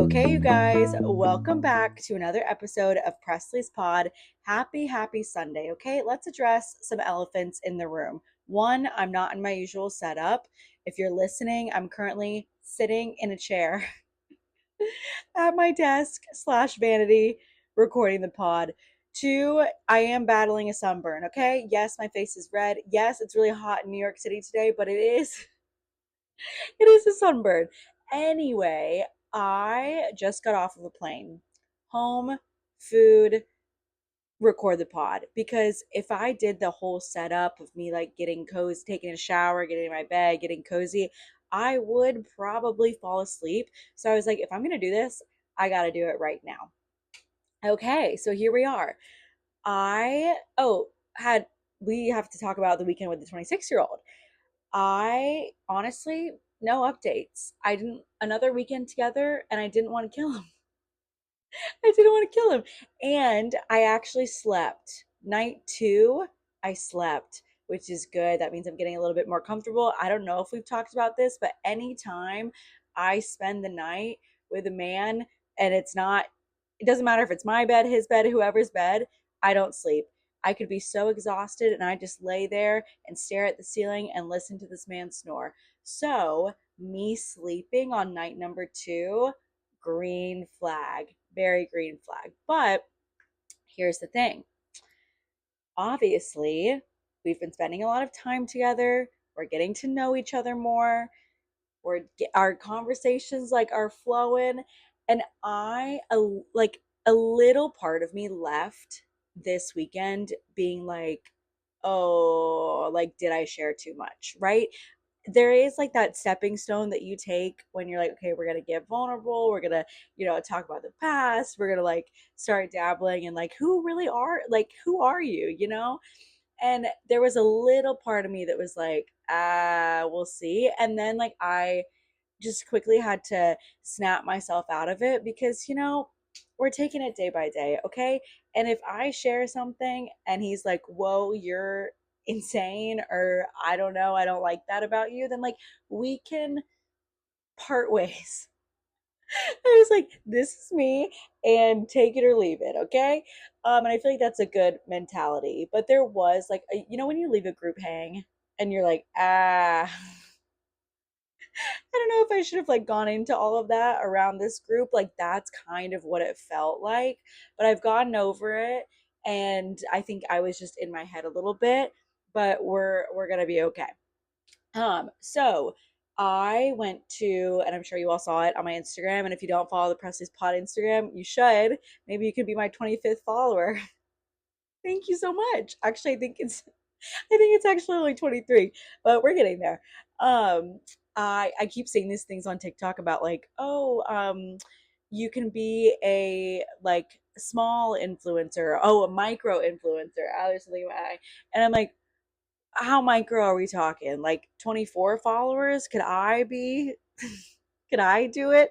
Okay, you guys, welcome back to another episode of Presley's Pod. Happy Sunday. Okay, let's address some elephants in the room. One, I'm not in my usual setup. If you're listening, I'm currently sitting in a chair at my desk slash vanity recording the pod. Two, I am battling a sunburn. Okay, yes, my face is red. Yes, it's really hot in New York City today, but it is a sunburn. Anyway, I just got off of a plane. Home, food, record the pod. Because if I did the whole setup of me like getting cozy, taking a shower, getting in my bed, getting cozy, I would probably fall asleep. So I was like, if I'm going to do this, I got to do it right now. Okay, so here we are. Had, we have to talk about the weekend with the 26-year-old. I honestly, no updates. I didn't, another weekend together, and I didn't want to kill him. I didn't want to kill him. And I actually slept. Night two, I slept, which is good. That means I'm getting a little bit more comfortable. I don't know if we've talked about this, but anytime I spend the night with a man and it doesn't matter if it's my bed, his bed, whoever's bed, I don't sleep. I could be so exhausted and I just lay there and stare at the ceiling and listen to this man snore. So, me sleeping on night number two, green flag, very green flag. But here's the thing, obviously, we've been spending a lot of time together. We're getting to know each other more. Our conversations like are flowing. And like a little part of me left this weekend being like, oh, like, did I share too much? Right? There is like that stepping stone that you take when you're like, okay, we're gonna get vulnerable, we're gonna, talk about the past, we're gonna like start dabbling in like who are you, and there was a little part of me that was like, we'll see. And then like I just quickly had to snap myself out of it because, we're taking it day by day, okay? And if I share something and he's like, whoa, you're insane, or I don't know, I don't like that about you, then like we can part ways. I was like, this is me and take it or leave it, okay? And I feel like that's a good mentality. But there was like, when you leave a group hang and you're like, I don't know if I should have like gone into all of that around this group. Like that's kind of what it felt like, but I've gotten over it, and I think I was just in my head a little bit, but we're going to be okay. So I went to, and I'm sure you all saw it on my Instagram, and if you don't follow the Presley's Pod Instagram, you should. Maybe you could be my 25th follower. Thank you so much. Actually, I think it's actually only 23, but we're getting there. Um, I keep seeing these things on TikTok about like, oh, you can be a like small influencer, oh, a micro influencer. Oh, there's something about I, and I'm like, how micro are we talking? Like 24 followers? Could I be? Could I do it?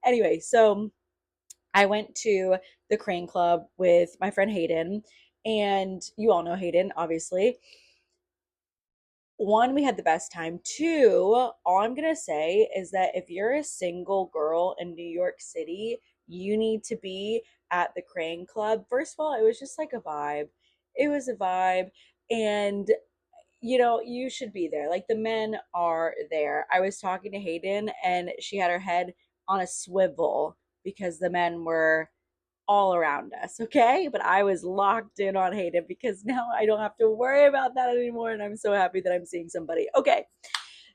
Anyway, so I went to the Crane Club with my friend Hayden, and you all know Hayden, obviously. One, we had the best time. Two, all I'm going to say is that if you're a single girl in New York City, you need to be at the Crane Club. First of all, it was just like a vibe. It was a vibe. And, you should be there. Like the men are there. I was talking to Hayden and she had her head on a swivel because the men were all around us, okay? But I was locked in on Hayden because now I don't have to worry about that anymore. And I'm so happy that I'm seeing somebody. Okay.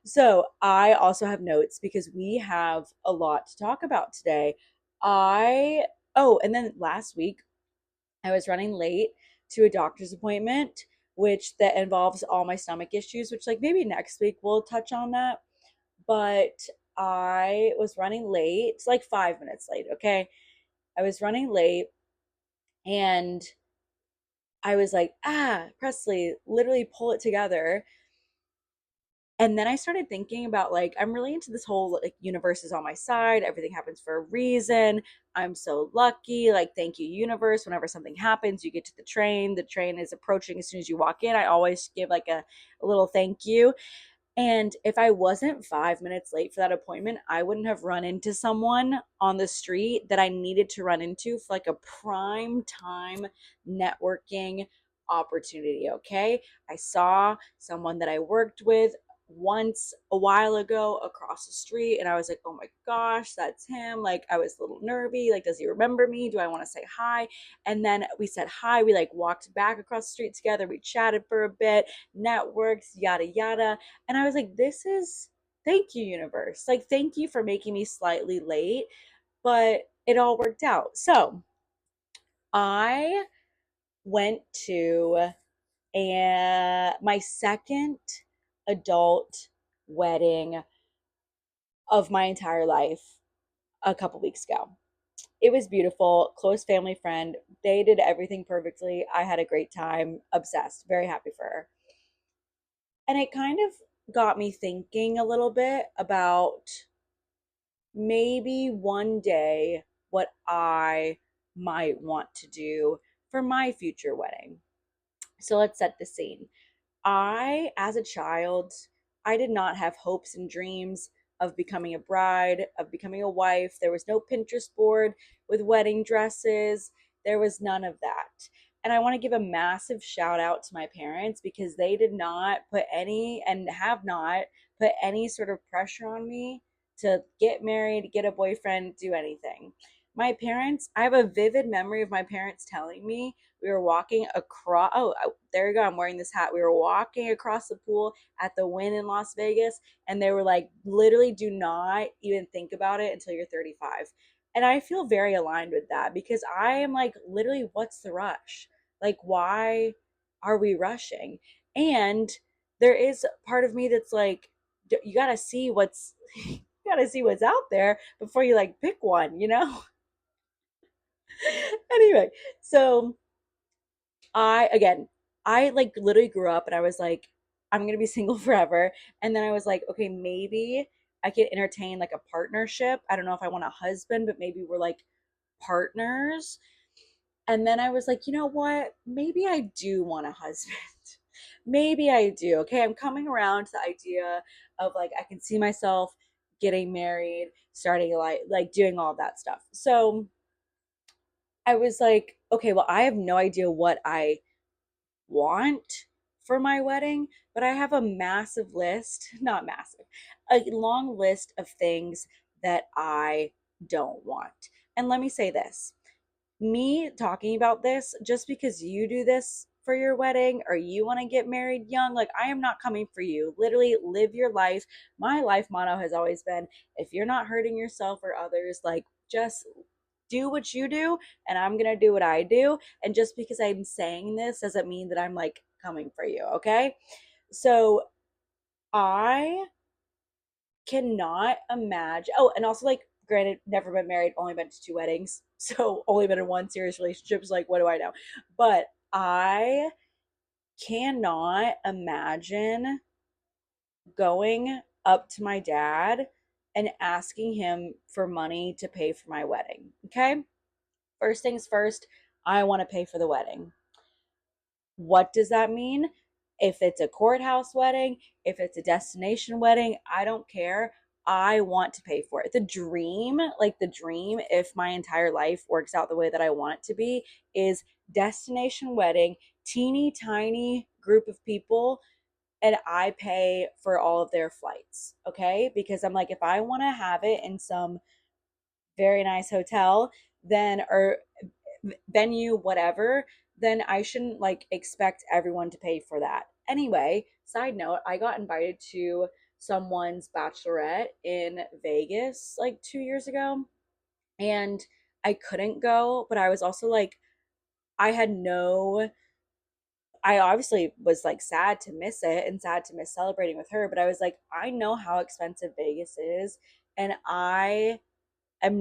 So I also have notes because we have a lot to talk about today. And then last week I was running late to a doctor's appointment, which that involves all my stomach issues, which like maybe next week we'll touch on that. But I was running late. It's like 5 minutes late, okay? I was running late and I was like, Presley, literally pull it together. And then I started thinking about like, I'm really into this whole like universe is on my side. Everything happens for a reason. I'm so lucky. Like, thank you, universe. Whenever something happens, you get to the train. The train is approaching as soon as you walk in. I always give like a little thank you. And if I wasn't 5 minutes late for that appointment, I wouldn't have run into someone on the street that I needed to run into for like a prime time networking opportunity. Okay. I saw someone that I worked with once a while ago across the street, and I was like, oh my gosh, that's him. Like, I was a little nervy. Like, does he remember me? Do I want to say hi? And then we said hi. We like walked back across the street together. We chatted for a bit, networks, yada, yada. And I was like, this is, thank you, universe. Like, thank you for making me slightly late, but it all worked out. So I went to my second adult wedding of my entire life a couple weeks ago. It was beautiful, close family friend. They did everything perfectly. I had a great time, obsessed, very happy for her. And it kind of got me thinking a little bit about maybe one day what I might want to do for my future wedding. So let's set the scene. As a child, I did not have hopes and dreams of becoming a bride, of becoming a wife. There was no Pinterest board with wedding dresses. There was none of that. And I want to give a massive shout out to my parents because they did not put any and have not put any sort of pressure on me to get married, get a boyfriend, do anything. My parents, I have a vivid memory of my parents telling me we were walking across. Oh, there you go. I'm wearing this hat. We were walking across the pool at the Wynn in Las Vegas, and they were like, literally, do not even think about it until you're 35. And I feel very aligned with that because I am like, literally, what's the rush? Like, why are we rushing? And there is part of me that's like, you gotta see what's you gotta see what's out there before you like pick one, you know? Anyway, so I like literally grew up and I was like, I'm gonna be single forever. And then I was like, okay, maybe I could entertain like a partnership. I don't know if I want a husband, but maybe we're like partners. And then I was like, you know what? Maybe I do want a husband. Maybe I do. Okay, I'm coming around to the idea of like I can see myself getting married, starting like doing all that stuff. So I was like, okay, well, I have no idea what I want for my wedding, but I have a massive list, not massive, a long list of things that I don't want. And let me say this, me talking about this, just because you do this for your wedding or you want to get married young, like I am not coming for you. Literally live your life. My life motto has always been if you're not hurting yourself or others, like just do what you do and I'm going to do what I do. And just because I'm saying this doesn't mean that I'm like coming for you, okay? So I cannot imagine. Oh, and also like granted, never been married, only been to two weddings. So only been in one serious relationship. So like what do I know? But I cannot imagine going up to my dad and asking him for money to pay for my wedding. Okay? First things first, I want to pay for the wedding. What does that mean? If it's a courthouse wedding, if it's a destination wedding, I don't care. I want to pay for it. The dream, like the dream, if my entire life works out the way that I want it to be, is destination wedding, teeny tiny group of people, and I pay for all of their flights. Okay. Because I'm like, if I want to have it in some very nice hotel, then, or venue, whatever, then I shouldn't like expect everyone to pay for that. Anyway, side note, I got invited to someone's bachelorette in Vegas like 2 years ago, and I couldn't go, but I was also like, I had no, I obviously was like sad to miss it and sad to miss celebrating with her, but I was like, I know how expensive Vegas is, and I'm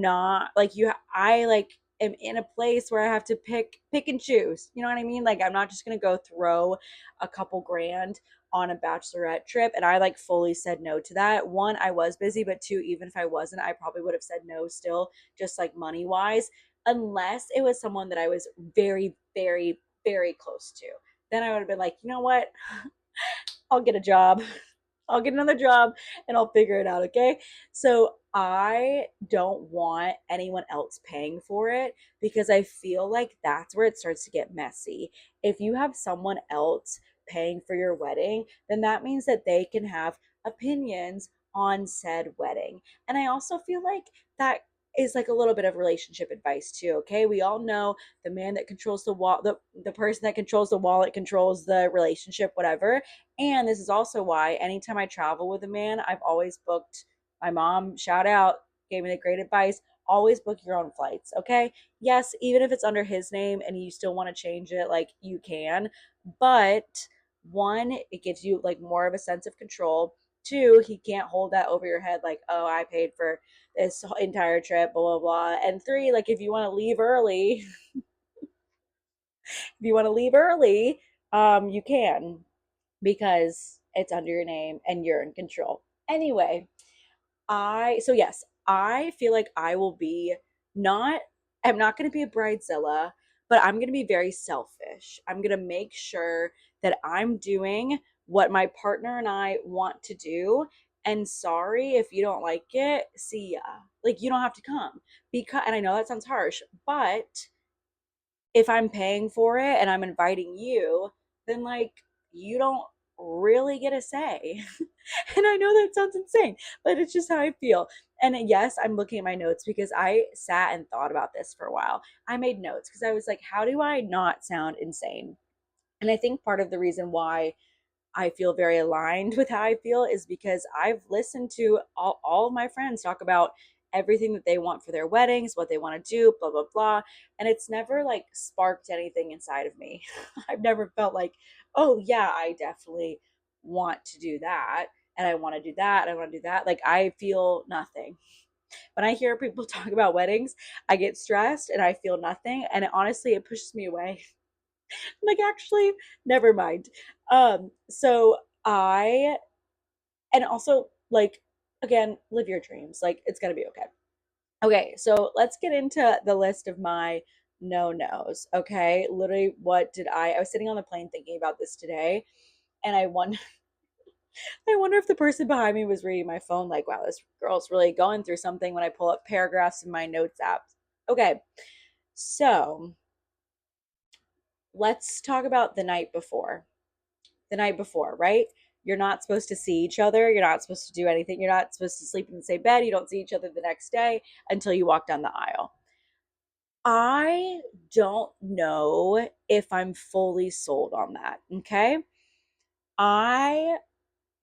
not like you. I like am in a place where I have to pick and choose. You know what I mean? Like I'm not just gonna go throw a couple grand on a bachelorette trip. And I like fully said no to that. One, I was busy, but two, even if I wasn't, I probably would have said no still, just like money wise, unless it was someone that I was very, very, very close to. Then I would have been like, you know what? I'll get a job. I'll get another job and I'll figure it out, okay? So I don't want anyone else paying for it because I feel like that's where it starts to get messy. If you have someone else paying for your wedding, then that means that they can have opinions on said wedding. And I also feel like that is like a little bit of relationship advice too, okay? We all know the man that controls the wall, the person that controls the wallet controls the relationship, whatever. And this is also why anytime I travel with a man, I've always booked, my mom, shout out, gave me the great advice, always book your own flights, okay? Yes, even if it's under his name and you still want to change it, like you can. But one, it gives you like more of a sense of control. Two, he can't hold that over your head like, oh, I paid for this entire trip, blah, blah, blah. And three, like if you want to leave early, if you want to leave early, you can because it's under your name and you're in control. Anyway, so yes, I feel like I will be not, I'm not going to be a bridezilla, but I'm going to be very selfish. I'm going to make sure that I'm doing what my partner and I want to do. And sorry if you don't like it, see ya. Like you don't have to come because, and I know that sounds harsh, but if I'm paying for it and I'm inviting you, then like you don't really get a say. And I know that sounds insane, but it's just how I feel. And yes, I'm looking at my notes because I sat and thought about this for a while. I made notes because I was like, how do I not sound insane? And I think part of the reason why I feel very aligned with how I feel is because I've listened to all of my friends talk about everything that they want for their weddings, what they want to do, blah, blah, blah. And it's never like sparked anything inside of me. I've never felt like, oh, yeah, I definitely want to do that. And I want to do that. I want to do that. Like I feel nothing. When I hear people talk about weddings, I get stressed and I feel nothing. And honestly, it pushes me away. Like actually never mind. So I, and also like again, live your dreams, like it's gonna be okay. Okay, so let's get into the list of my no nos. Okay, literally, what did I was sitting on the plane thinking about this today, and I wonder I wonder if the person behind me was reading my phone like, wow, this girl's really going through something when I pull up paragraphs in my notes app. Okay, so let's talk about the night before. The night before, right? You're not supposed to see each other. You're not supposed to do anything. You're not supposed to sleep in the same bed. You don't see each other the next day until you walk down the aisle. I don't know if I'm fully sold on that. Okay. I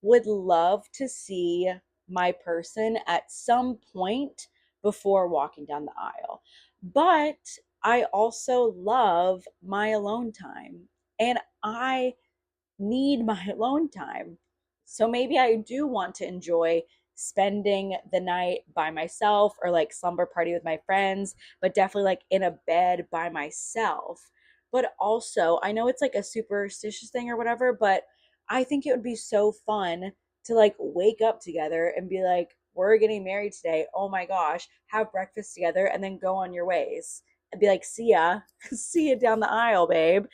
would love to see my person at some point before walking down the aisle. But I also love my alone time. And I need my alone time. So maybe I do want to enjoy spending the night by myself or like slumber party with my friends, but definitely like in a bed by myself. But also, I know it's like a superstitious thing or whatever, but I think it would be so fun to like wake up together and be like, we're getting married today. Oh my gosh, have breakfast together and then go on your ways and be like, see ya, see you down the aisle, babe.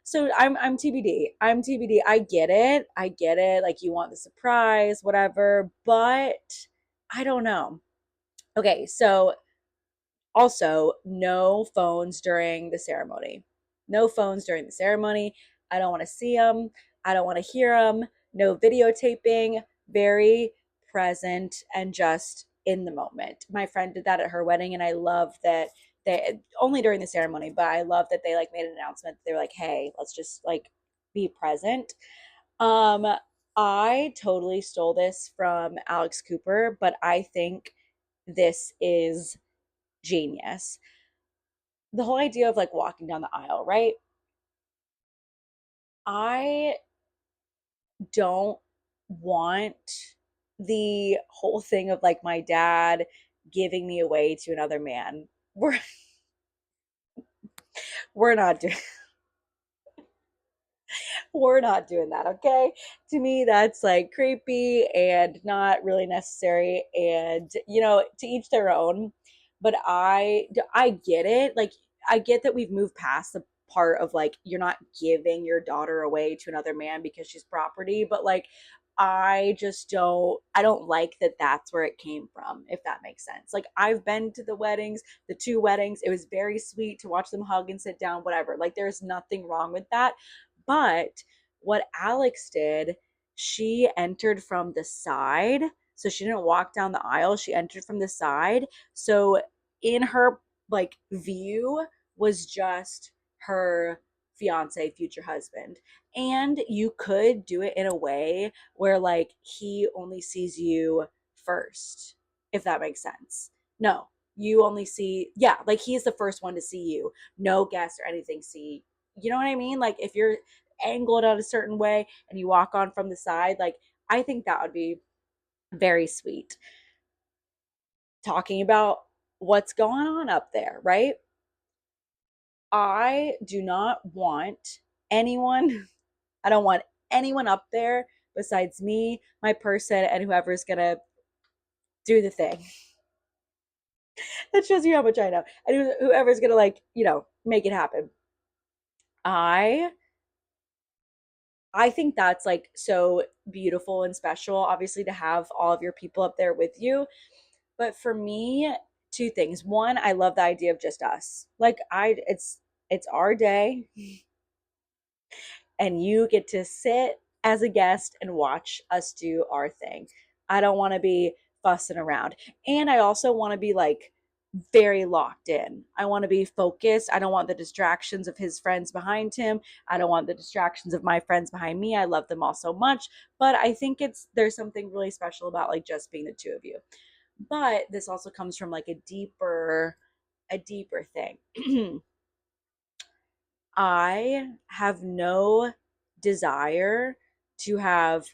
So I'm TBD. I'm TBD. I get it. I get it. Like you want the surprise, whatever, but I don't know. Okay, so also no phones during the ceremony. No phones during the ceremony. I don't want to see them. I don't want to hear them. No videotaping. Very present and just in the moment. My friend did that at her wedding, and I love that they only during the ceremony, but I love that they like made an announcement. They were like, "Hey, let's just like be present." Um, I totally stole this from Alex Cooper, but I think this is genius. The whole idea of like walking down the aisle, right? I don't want the whole thing of like my dad giving me away to another man. We're not doing we're not doing that, okay? To me that's like creepy and not really necessary, and to each their own. But I get it. Like I get that we've moved past the part of like you're not giving your daughter away to another man because she's property, but like I just don't like that that's where it came from, if that makes sense. Like, I've been to the weddings, the two weddings. It was very sweet to watch them hug and sit down, whatever. Like, there's nothing wrong with that. But what Alex did, she entered from the side. So she didn't walk down the aisle, she entered from the side. So in her like view was just her fiance, future husband. And you could do it in a way where like he only sees you first, if that makes sense. No, you only see, yeah, like he's the first one to see you. No guests or anything see, you know what I mean? Like if you're angled out a certain way and you walk on from the side, like I think that would be very sweet. Talking about what's going on up there, right? I do not want anyone, I don't want anyone up there besides me, my person, and whoever's gonna do the thing. That shows you how much I know. And whoever's gonna like, make it happen. I I think that's like so beautiful and special, obviously, to have all of your people up there with you. But for me, two things. One, I love the idea of just us. Like it's our day and you get to sit as a guest and watch us do our thing. I don't want to be fussing around. And I also want to be like very locked in. I want to be focused. I don't want the distractions of his friends behind him. I don't want the distractions of my friends behind me. I love them all so much, but I think there's something really special about like just being the two of you. But this also comes from like a deeper thing. I have no desire to have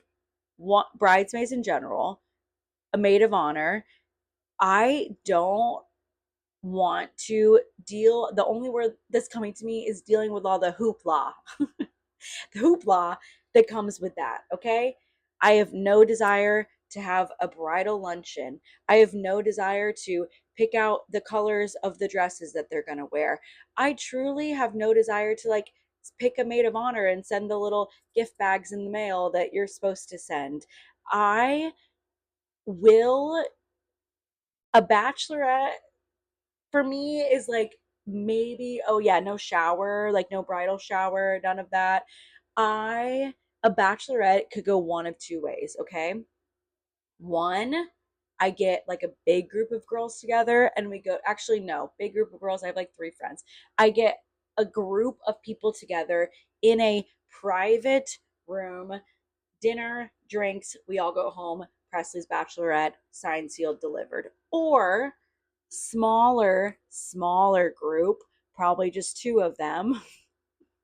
bridesmaids in general, a maid of honor. I don't want to deal, the only word that's coming to me is dealing with all the hoopla, the hoopla that comes with that, okay? I have no desire to have a bridal luncheon. I have no desire to pick out the colors of the dresses that they're going to wear. I truly have no desire to like pick a maid of honor and send the little gift bags in the mail that you're supposed to send. I will, a bachelorette for me is like maybe, oh yeah, no shower, like no bridal shower, none of that. I A bachelorette could go one of two ways, okay? One, I get like a big group of girls together and we go, actually no, big group of girls, I have like three friends. I get a group of people together in a private room, dinner, drinks, we all go home, Presley's bachelorette, signed, sealed, delivered. Or smaller group, probably just two of them,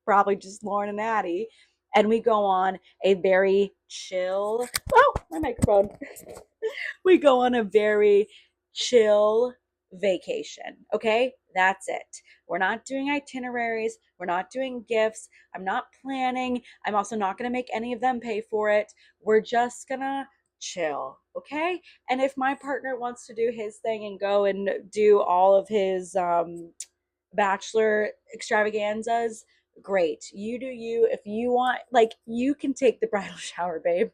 probably just Lauren and Addie, and we go on a very chill, oh, my microphone, we go on a very chill vacation. Okay, that's it. We're not doing itineraries, we're not doing gifts, I'm not planning, I'm also not going to make any of them pay for it. We're just gonna chill. Okay, and if my partner wants to do his thing and go and do all of his bachelor extravaganzas, great, you do you. If you want, like, you can take the bridal shower, babe,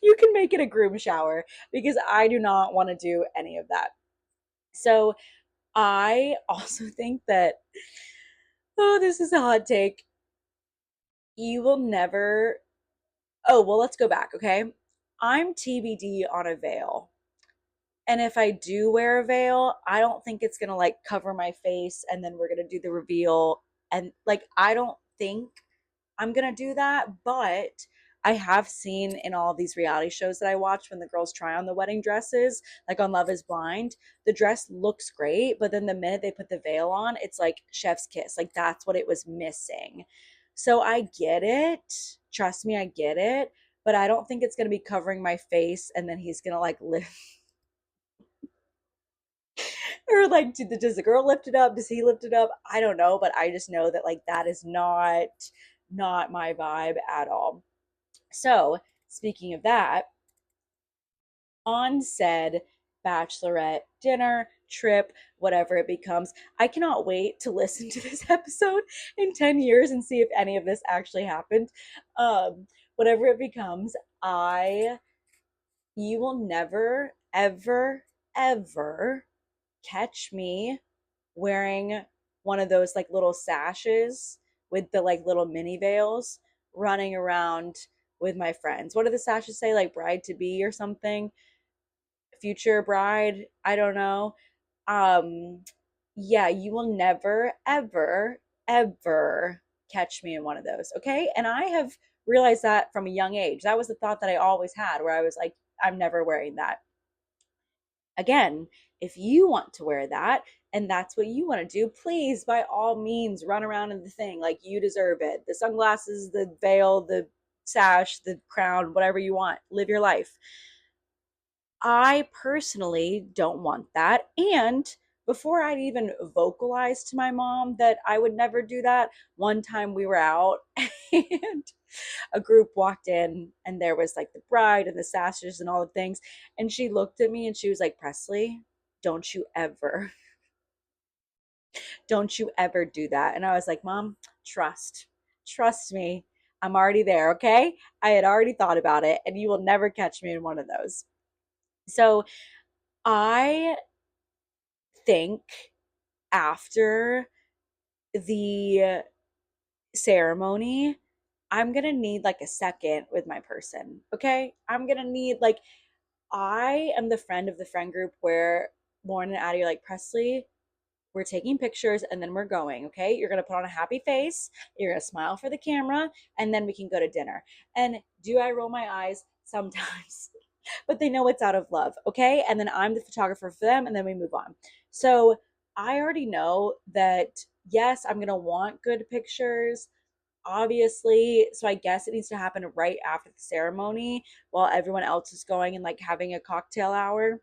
you can make it a groom shower, because I do not want to do any of that. So I also think that, oh, this is a hot take. You will never, oh, well, let's go back, okay? I'm TBD on a veil. And if I do wear a veil, I don't think it's gonna like cover my face and then we're gonna do the reveal. And like, I don't think I'm gonna do that, but I have seen in all of these reality shows that I watch when the girls try on the wedding dresses, like on Love is Blind, the dress looks great, but then the minute they put the veil on, it's like chef's kiss. Like that's what it was missing. So I get it. Trust me, I get it. But I don't think it's gonna be covering my face and then he's gonna like lift or like does the girl lift it up? Does he lift it up? I don't know, but I just know that like that is not my vibe at all. So, speaking of that, on said bachelorette dinner, trip, whatever it becomes, I cannot wait to listen to this episode in 10 years and see if any of this actually happened. Um, whatever it becomes, I you will never ever ever catch me wearing one of those like little sashes with the like little mini veils running around with my friends. What do the sashes say? Like bride to be or something? Future bride? I don't know. Um yeah, you will never ever ever catch me in one of those, okay? And I have realized that from a young age. That was the thought that I always had where I was like I'm never wearing that again. If you want to wear that and that's what you want to do, please by all means run around in the thing like you deserve it. The sunglasses, the veil, the sash, the crown, whatever you want. Live your life. I personally don't want that. And before I'd even vocalized to my mom that I would never do that, one time we were out and a group walked in and there was like the bride and the sashes and all the things. And she looked at me and she was like, Presley, don't you ever, don't you ever do that. And I was like, Mom, trust me. I'm already there. Okay. I had already thought about it and you will never catch me in one of those. So I think after the ceremony, I'm going to need like a second with my person. Okay. I'm going to need like, I am the friend of the friend group where Lauren and Addie are like, Presley, we're taking pictures and then we're going, okay? You're gonna put on a happy face, you're gonna smile for the camera, and then we can go to dinner. And do I roll my eyes? Sometimes. But they know it's out of love, okay? And then I'm the photographer for them, and then we move on. So I already know that, yes, I'm gonna want good pictures, obviously. So I guess it needs to happen right after the ceremony while everyone else is going and like having a cocktail hour.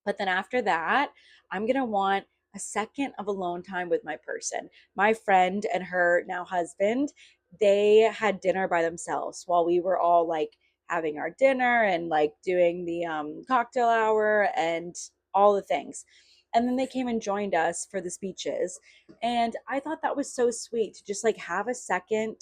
But then after that, I'm going to want a second of alone time with my person. My friend and her now husband, they had dinner by themselves while we were all like having our dinner and like doing the cocktail hour and all the things. And then they came and joined us for the speeches. And I thought that was so sweet to just like have a second.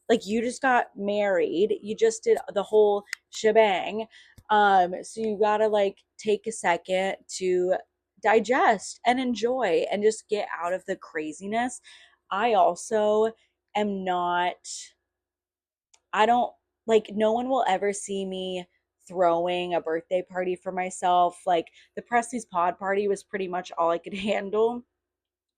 Like you just got married, you just did the whole shebang, so you gotta like take a second to digest and enjoy and just get out of the craziness. I also am not, I don't like, no one will ever see me throwing a birthday party for myself. Like the Presley's pod party was pretty much all I could handle.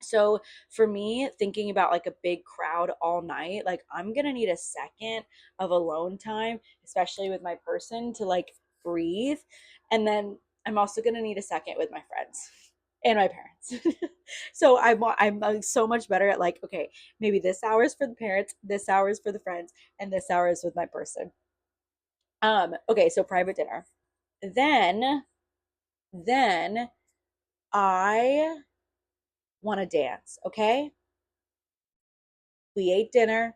So for me, thinking about like a big crowd all night, like I'm gonna need a second of alone time, especially with my person to like breathe. And then I'm also gonna need a second with my friends and my parents. So I'm like so much better at like, okay, maybe this hour is for the parents, this hour is for the friends, and this hour is with my person. Okay, so private dinner. Then then I want to dance, okay? We ate dinner.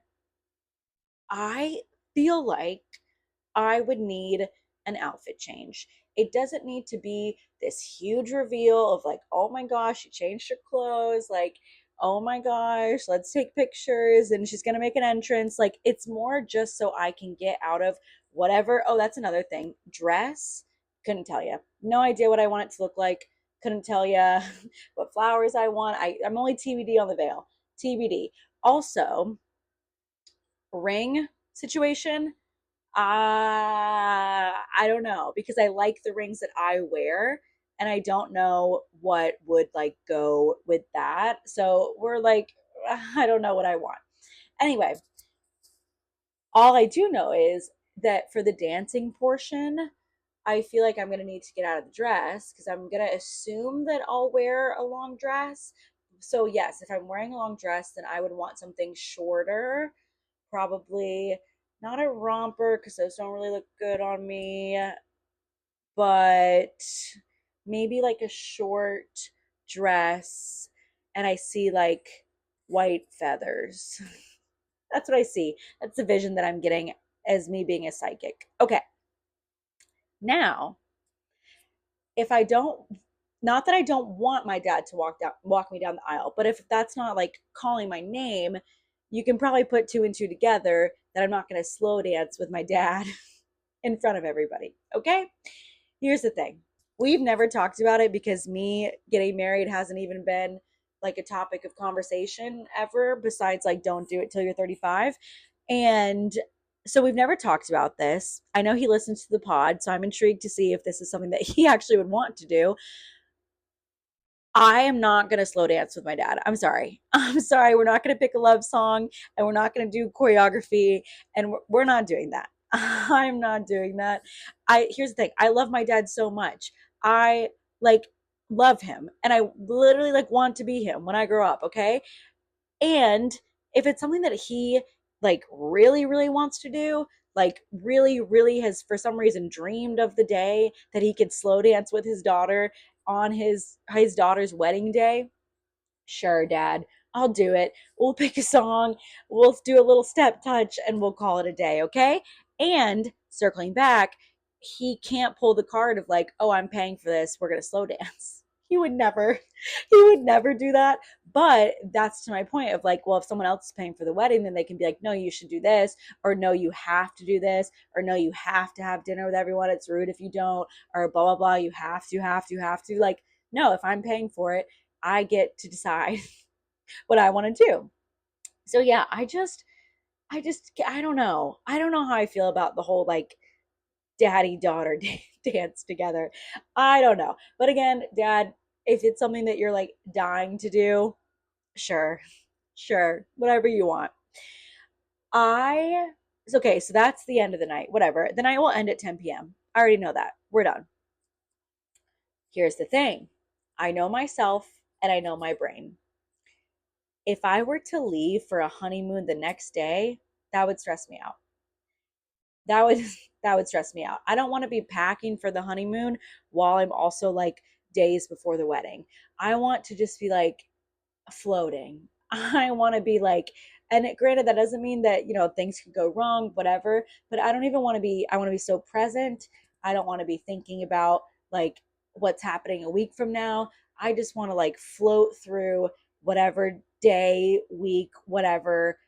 I feel like I would need an outfit change. It doesn't need to be this huge reveal of like, oh my gosh, she changed her clothes. Like, oh my gosh, let's take pictures and she's going to make an entrance. Like, it's more just so I can get out of whatever. Oh, that's another thing. Dress, couldn't tell you. No idea what I want it to look like. Couldn't tell you what flowers I want. I'm only TBD on the veil. TBD. Also, ring situation, I don't know because I like the rings that I wear and I don't know what would like go with that. So we're like, I don't know what I want. Anyway, all I do know is that for the dancing portion, I feel like I'm going to need to get out of the dress because I'm going to assume that I'll wear a long dress. So, yes, if I'm wearing a long dress, then I would want something shorter, probably not a romper because those don't really look good on me, but maybe like a short dress and I see like white feathers. That's what I see. That's the vision that I'm getting as me being a psychic. Okay. Now, if I don't, not that I don't want my dad to walk me down the aisle, but if that's not like calling my name, you can probably put two and two together that I'm not going to slow dance with my dad in front of everybody. Okay? Here's the thing. We've never talked about it because me getting married hasn't even been like a topic of conversation ever, besides like don't do it till you're 35. And so we've never talked about this. I know he listens to the pod, so I'm intrigued to see if this is something that he actually would want to do. I am not going to slow dance with my dad. I'm sorry. I'm sorry. We're not going to pick a love song and we're not going to do choreography and we're not doing that. I'm not doing that. I Here's the thing. I love my dad so much. I like love him and I literally like want to be him when I grow up, okay? And if it's something that he like really, really wants to do, like really, really has for some reason dreamed of the day that he could slow dance with his daughter on his daughter's wedding day, sure, dad, I'll do it. We'll pick a song, we'll do a little step touch, and we'll call it a day, okay? And circling back, he can't pull the card of like, oh, I'm paying for this, we're gonna slow dance. He would never, he would never do that. But that's to my point of like, well, if someone else is paying for the wedding, then they can be like, no, you should do this, or no, you have to do this, or no, you have to have dinner with everyone. It's rude if you don't, or blah, blah, blah. You have to. Like, no, if I'm paying for it, I get to decide what I want to do. So yeah, I don't know. I don't know how I feel about the whole like daddy daughter dance together. I don't know. But again, dad, if it's something that you're like dying to do, sure. Sure. Whatever you want. I okay, so that's the end of the night. Whatever. The night will end at 10 p.m. I already know that. We're done. Here's the thing. I know myself and I know my brain. If I were to leave for a honeymoon the next day, that would stress me out. That would that would stress me out. I don't want to be packing for the honeymoon while I'm also like days before the wedding. I want to just be like floating. I want to be like, and granted, that doesn't mean that, things could go wrong, whatever, but I don't even want to be, I want to be so present. I don't want to be thinking about like what's happening a week from now. I just want to like float through whatever day, week, whatever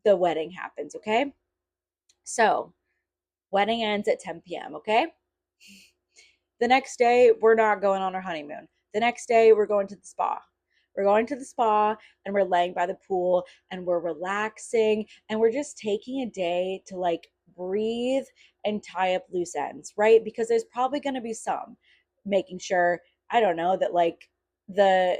the wedding happens. Okay. So, wedding ends at 10 p.m. Okay. The next day, we're not going on our honeymoon. The next day, we're going to the spa. We're going to the spa and we're laying by the pool and we're relaxing and we're just taking a day to like breathe and tie up loose ends, right? Because there's probably going to be some making sure, I don't know, that like the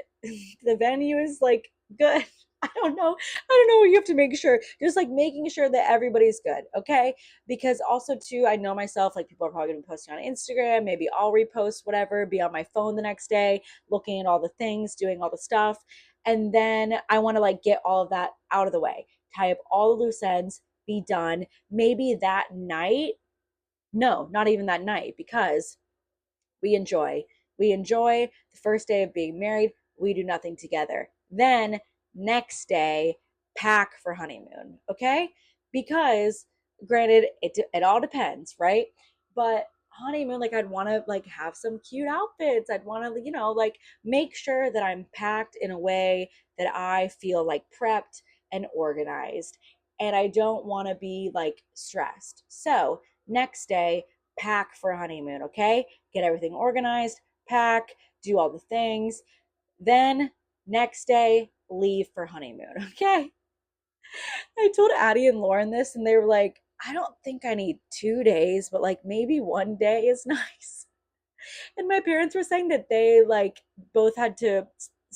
the venue is like good. I don't know. I don't know what you have to make sure. Just like making sure that everybody's good, okay? Because also too, I know myself, like people are probably gonna be posting on Instagram, maybe I'll repost whatever, be on my phone the next day, looking at all the things, doing all the stuff. And then I want to like get all of that out of the way, tie up all the loose ends, be done. Maybe that night, no, not even that night, because we enjoy. We enjoy the first day of being married. We do nothing together. Then next day, pack for honeymoon. Okay? Because granted, it all depends, right? But honeymoon, like I'd want to like have some cute outfits. I'd want to, like make sure that I'm packed in a way that I feel like prepped and organized. And I don't want to be like stressed. So next day, pack for honeymoon, okay? Get everything organized, pack, do all the things. Then next day, leave for honeymoon, okay? I told Addie and Lauren this, and they were like, I don't think I need 2 days, but like maybe one day is nice. And my parents were saying that they like both had to,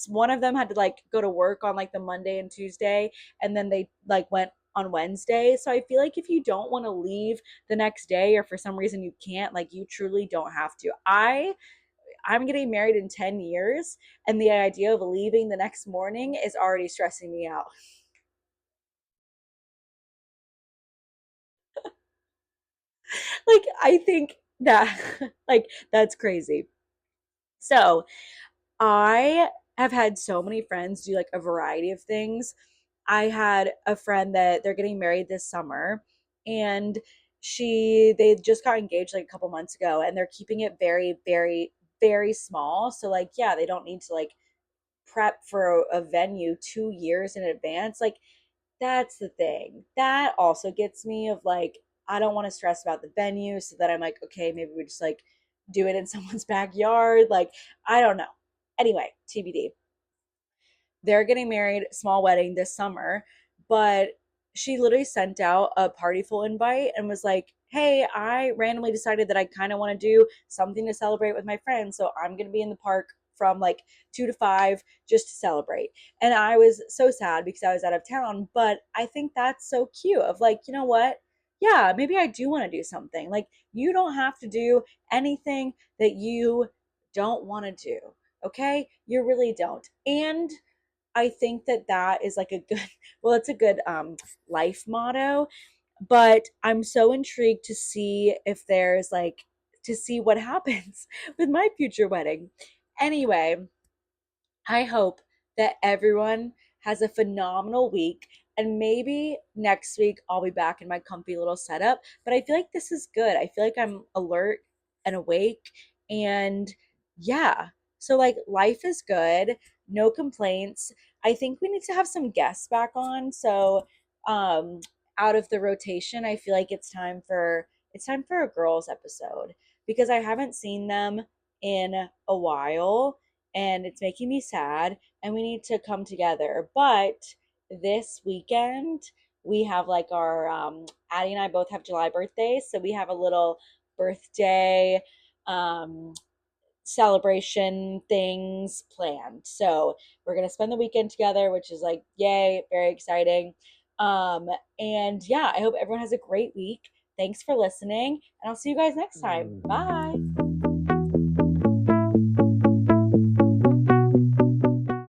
one of them had to like go to work on like the Monday and Tuesday, and then they like went on Wednesday. So I feel like if you don't want to leave the next day or for some reason you can't, like you truly don't have to. I'm getting married in 10 years and the idea of leaving the next morning is already stressing me out. Like I think that like that's crazy. So, I have had so many friends do like a variety of things. I had a friend that they're getting married this summer and they just got engaged like a couple months ago and they're keeping it very, very, very small. So like, yeah, they don't need to like prep for a venue 2 years in advance. Like That's the thing. That also gets me of like, I don't want to stress about the venue, so that I'm like, okay, maybe we just like do it in someone's backyard. Like, I don't know. Anyway, TBD. They're getting married, small wedding this summer, but she literally sent out a party full invite and was like, hey, I randomly decided that I kind of want to do something to celebrate with my friends. So I'm going to be in the park from like 2 to 5 just to celebrate. And I was so sad because I was out of town. But I think that's so cute of like, you know what? Yeah, maybe I do want to do something. Like, you don't have to do anything that you don't want to do. Okay? You really don't. And I think that that is like a good, well, it's a good life motto. But I'm so intrigued to see if there's like, to see what happens with my future wedding. Anyway, I hope that everyone has a phenomenal week. And maybe next week I'll be back in my comfy little setup. But I feel like this is good. I feel like I'm alert and awake. And yeah, so like life is good. No complaints. I think we need to have some guests back on. So um out of the rotation, I feel like it's time for a girls episode because I haven't seen them in a while and it's making me sad and we need to come together. But this weekend we have like our Addie and I both have July birthdays, so we have a little birthday um celebration things planned. So we're gonna spend the weekend together, which is like yay, very exciting. Um and yeah, I hope everyone has a great week. Thanks for listening, and I'll see you guys next time. Bye.